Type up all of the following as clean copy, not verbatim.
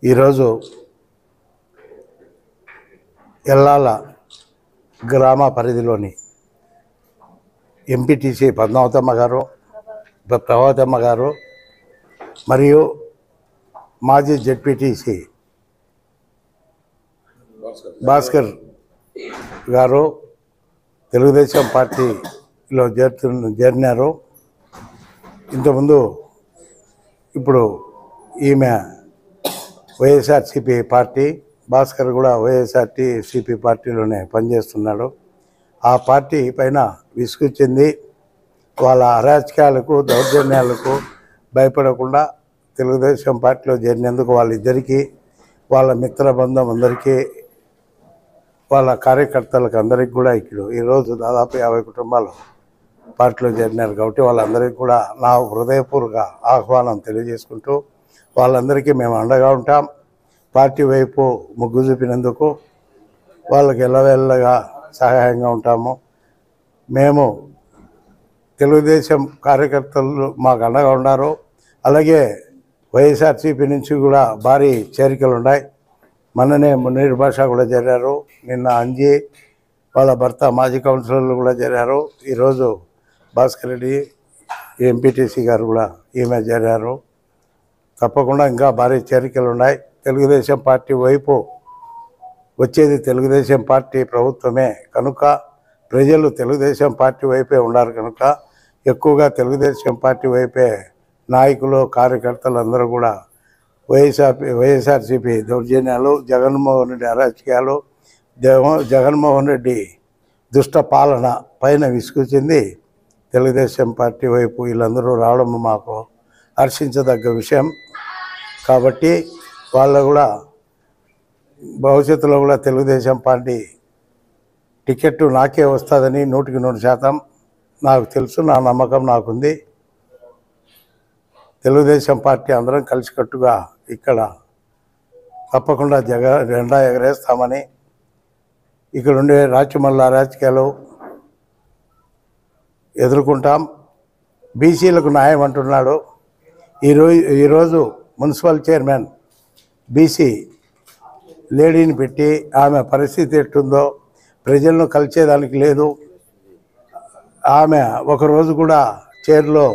ఈరోజు ఎల్లాల గ్రామ పరిధిలోని ఎంపీటీసీ పద్మావతమ్మ గారు, ప్రభావతమ్మ గారు మరియు మాజీ జెడ్పీటీసీ భాస్కర్ గారు తెలుగుదేశం పార్టీలో చేరినారు. ఇంతకుముందు ఇప్పుడు ఈమె వైఎస్ఆర్సీపీ పార్టీ, భాస్కర్ కూడా వైఎస్ఆర్సీపీ పార్టీలోనే పనిచేస్తున్నాడు. ఆ పార్టీ పైన విసుగు చెంది వాళ్ళ అరాచకాలకు, దౌర్జన్యాలకు భయపడకుండా తెలుగుదేశం పార్టీలో చేరినందుకు వాళ్ళిద్దరికీ, వాళ్ళ మిత్రబృందం అందరికీ, వాళ్ళ కార్యకర్తలకు అందరికీ కూడా ఇక్కడ ఈరోజు దాదాపు 50 కుటుంబాలు పార్టీలో చేరినారు. కాబట్టి వాళ్ళందరికీ కూడా నా హృదయపూర్వక ఆహ్వానం తెలియజేసుకుంటూ వాళ్ళందరికీ మేము అండగా ఉంటాం. పార్టీ వైపు మొగ్గు చూపినందుకు వాళ్ళకి ఎల్లవేళ్ళగా సహాయంగా ఉంటాము. మేము తెలుగుదేశం కార్యకర్తలు మాకు అండగా ఉన్నారు. అలాగే వైఎస్ఆర్సీపీ నుంచి కూడా భారీ చేరికలు ఉన్నాయి. మొన్ననే మున్నీర్ భాష కూడా చేరారు. నిన్న అంజీ వాళ్ళ భర్త మాజీ కౌన్సిలర్లు కూడా చేరారు. ఈరోజు భాస్కర్ రెడ్డి ఎంపీటీసీ గారు కూడా ఈమె చేరారు. తప్పకుండా ఇంకా భారీ చేరికలు ఉన్నాయి. తెలుగుదేశం పార్టీ వైపు వచ్చేది తెలుగుదేశం పార్టీ ప్రభుత్వమే కనుక ప్రజలు తెలుగుదేశం పార్టీ వైపే ఉన్నారు. కనుక ఎక్కువగా తెలుగుదేశం పార్టీ వైపే నాయకులు, కార్యకర్తలు అందరూ కూడా వైఎస్ఆర్సీపీ దౌర్జన్యాలు, జగన్మోహన్ రెడ్డి అరాచకాలు, జగన్మోహన్ రెడ్డి దుష్ట పాలన పైన విసుగు చెంది తెలుగుదేశం పార్టీ వైపు వీళ్ళందరూ రావడం మాకు హర్షించదగ్గ విషయం. కాబట్టి వాళ్ళు కూడా భవిష్యత్తులో కూడా తెలుగుదేశం పార్టీ టికెట్ నాకే వస్తుందని 100% నాకు తెలుసు, నా నమ్మకం నాకుంది. తెలుగుదేశం పార్టీ అందరం కలిసికట్టుగా ఇక్కడ తప్పకుండా జెండా ఎగరేస్తామని, ఇక్కడ ఉండే రాచమల్ల రాజకీయాలు ఎదుర్కొంటాం. బీసీలకు న్యాయం అంటున్నాడు. ఈరోజు మున్సిపల్ చైర్మన్ బీసీ లేడీని పెట్టి ఆమె పరిస్థితి ఎట్టుందో ప్రజలను కలిసేదానికి లేదు. ఆమె ఒకరోజు కూడా చైర్లో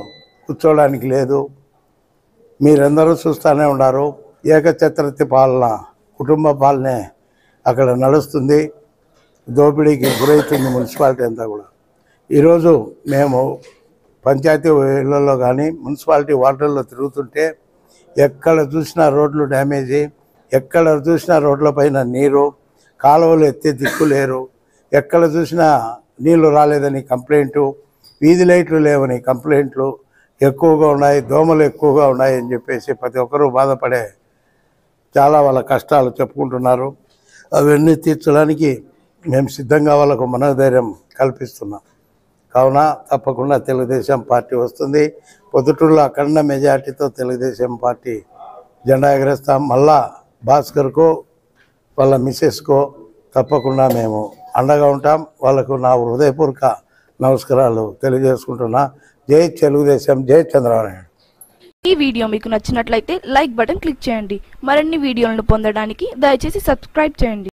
కూర్చోవడానికి లేదు. మీరందరూ చూస్తూనే ఉన్నారు. ఏకఛత్రవర్తి పాలన, కుటుంబ పాలనే అక్కడ నడుస్తుంది. దోపిడీకి గురవుతుంది మున్సిపాలిటీ అంతా కూడా. ఈరోజు మేము పంచాయతీ ఇళ్లలో కానీ మున్సిపాలిటీ వార్డుల్లో తిరుగుతుంటే ఎక్కడ చూసినా రోడ్లు డ్యామేజీ, ఎక్కడ చూసినా రోడ్లపైన నీరు, కాలువలు ఎత్తే దిక్కు లేరు, ఎక్కడ చూసినా నీళ్లు రాలేదని కంప్లైంటు, వీధి లైట్లు లేవని కంప్లైంట్లు ఎక్కువగా ఉన్నాయి, దోమలు ఎక్కువగా ఉన్నాయి అని చెప్పేసి ప్రతి ఒక్కరూ బాధపడే చాలా వాళ్ళ కష్టాలు చెప్పుకుంటున్నారు. అవన్నీ తీర్చడానికి మేము సిద్ధంగా వాళ్ళకు మనోధైర్యం కల్పిస్తున్నాం. కావున తప్పకుండా తెలుగుదేశం పార్టీ వస్తుంది. పొద్దుటూరులో అఖండ మెజార్టీతో తెలుగుదేశం పార్టీ జెండా ఎగరేస్తాం. మళ్ళా భాస్కర్కో వాళ్ళ మిస్సెస్కో తప్పకుండా మేము అండగా ఉంటాం. వాళ్ళకు నా హృదయపూర్వక నమస్కారాలు తెలియజేసుకుంటున్నా. జై తెలుగుదేశం, జై చంద్రబాబు నాయుడు. ఈ వీడియో మీకు నచ్చినట్లయితే లైక్ బటన్ క్లిక్ చేయండి. మరిన్ని వీడియోలను పొందడానికి దయచేసి సబ్స్క్రైబ్ చేయండి.